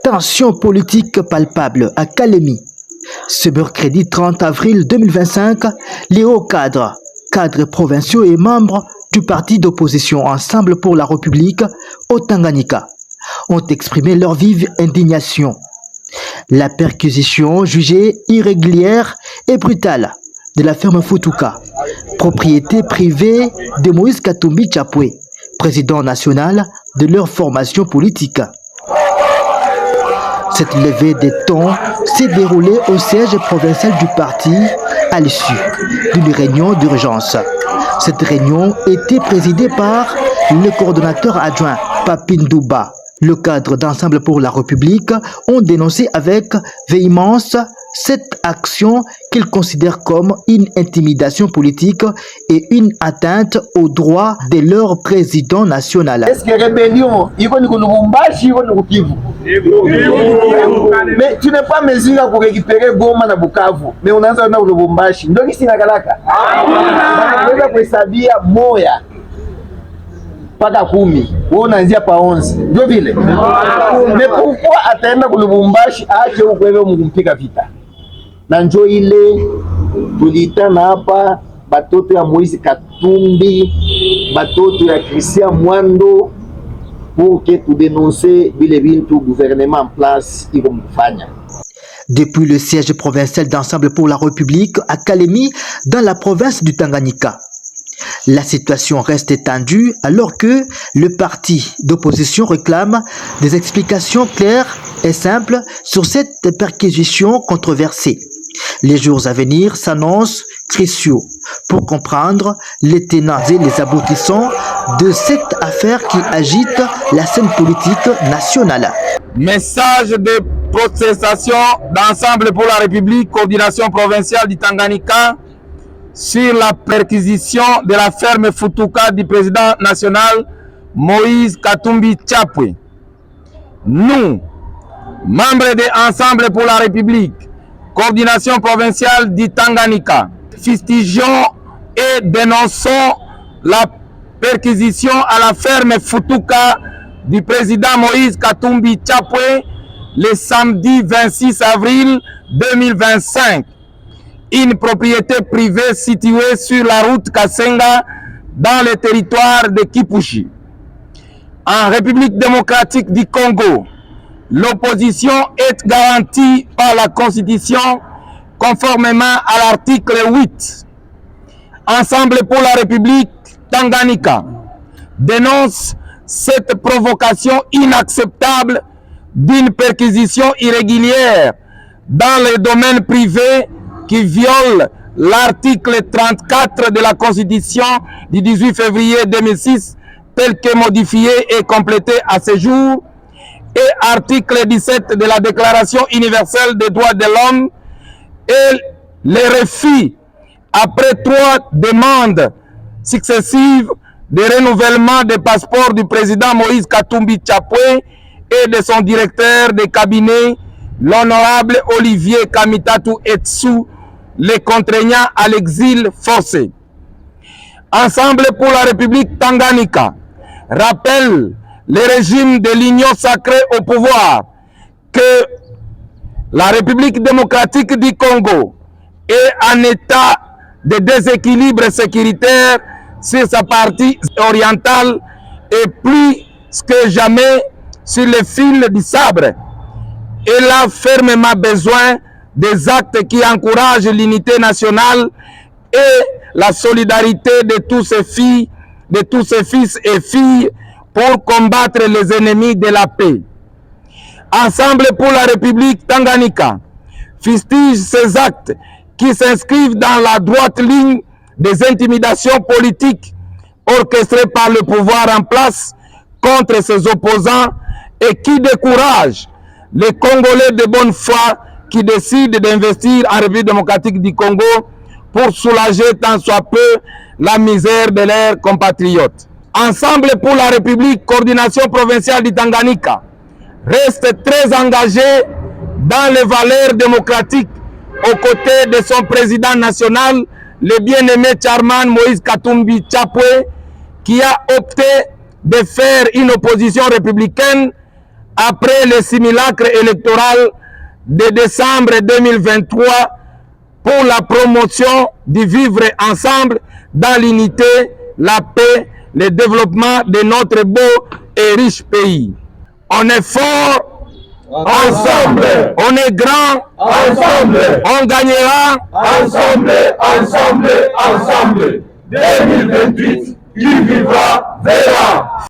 Tension politique palpable à Kalemi. Ce mercredi 30 avril 2025, les hauts cadres provinciaux et membres du parti d'opposition Ensemble pour la République au Tanganyika ont exprimé leur vive indignation. La perquisition jugée irrégulière et brutale de la ferme Futuka, propriété privée de Moïse Katumbi Tchapwe, président national de leur formation politique. Cette levée des tons s'est déroulée au siège provincial du parti à l'issue d'une réunion d'urgence. Cette réunion était présidée par le coordonnateur adjoint Papindouba. Le cadre d'Ensemble pour la République ont dénoncé avec véhémence cette action qu'ils considèrent comme une intimidation politique et une atteinte aux droits de leur président national. Est-ce que rébellion, il y a Lubumbashi, Kivu? Mais tu n'es pas mesuré pour récupérer Goma na Bukavu, mais on a un Lubumbashi. Donc ici na Galaka. On a kuhesabia moya paka 10, wewe unaanzia pa 11. Ndio vile. Mais pourquoi ataenda ku Lubumbashi aache ukwewe mkumpika vita? Na njo ile tulitana hapa batoto ya Moïse Katumbi, batoto ya Christian Mwando pour que tu dénoncer bile bintu gouvernement en place iko mfanya. Depuis le siège provincial d'Ensemble pour la République à Kalemi dans la province du Tanganyika, la situation reste tendue alors que le parti d'opposition réclame des explications claires et simples sur cette perquisition controversée. Les jours à venir s'annoncent cruciaux pour comprendre les tenants et les aboutissants de cette affaire qui agite la scène politique nationale. Message de protestation d'Ensemble pour la République, coordination provinciale du Tanganyika, sur la perquisition de la ferme Futuka du président national Moïse Katumbi Tchapwe. Nous, membres de Ensemble pour la République, coordination provinciale du Tanganyika, fustigeons et dénonçons la perquisition à la ferme Futuka du président Moïse Katumbi Tchapwe le samedi 26 avril 2025. Une propriété privée située sur la route Kasenga dans le territoire de Kipushi. En République démocratique du Congo, l'opposition est garantie par la Constitution conformément à l'article 8. Ensemble pour la République Tanganyika dénonce cette provocation inacceptable d'une perquisition irrégulière dans le domaine privé qui viole l'article 34 de la Constitution du 18 février 2006 tel que modifié et complété à ce jour, et article 17 de la Déclaration universelle des droits de l'homme, et le refus après 3 demandes successives de renouvellement des passeports du président Moïse Katumbi Tchapwe et de son directeur de cabinet, l'honorable Olivier Kamitatu Etsu, les contraignant à l'exil forcé. Ensemble pour la République Tanganyika rappelle le régime de l'Union sacrée au pouvoir que la République démocratique du Congo est en état de déséquilibre sécuritaire sur sa partie orientale et plus que jamais sur le fil du sabre. Elle a fermement besoin des actes qui encouragent l'unité nationale et la solidarité de tous ces filles, de tous ces fils et filles pour combattre les ennemis de la paix. Ensemble pour la République Tanganyika fustige ces actes qui s'inscrivent dans la droite ligne des intimidations politiques orchestrées par le pouvoir en place contre ses opposants et qui découragent les Congolais de bonne foi qui décident d'investir en République démocratique du Congo pour soulager tant soit peu la misère de leurs compatriotes. Ensemble pour la République, coordination provinciale du Tanganyika, reste très engagé dans les valeurs démocratiques aux côtés de son président national, le bien-aimé Chairman Moïse Katumbi Tchapwe, qui a opté de faire une opposition républicaine après le simulacre électoral de décembre 2023 pour la promotion du vivre ensemble dans l'unité, la paix, le développement de notre beau et riche pays. On est fort ensemble, on est grand ensemble, on gagnera ensemble, ensemble, ensemble. 2028, qui vivra verra.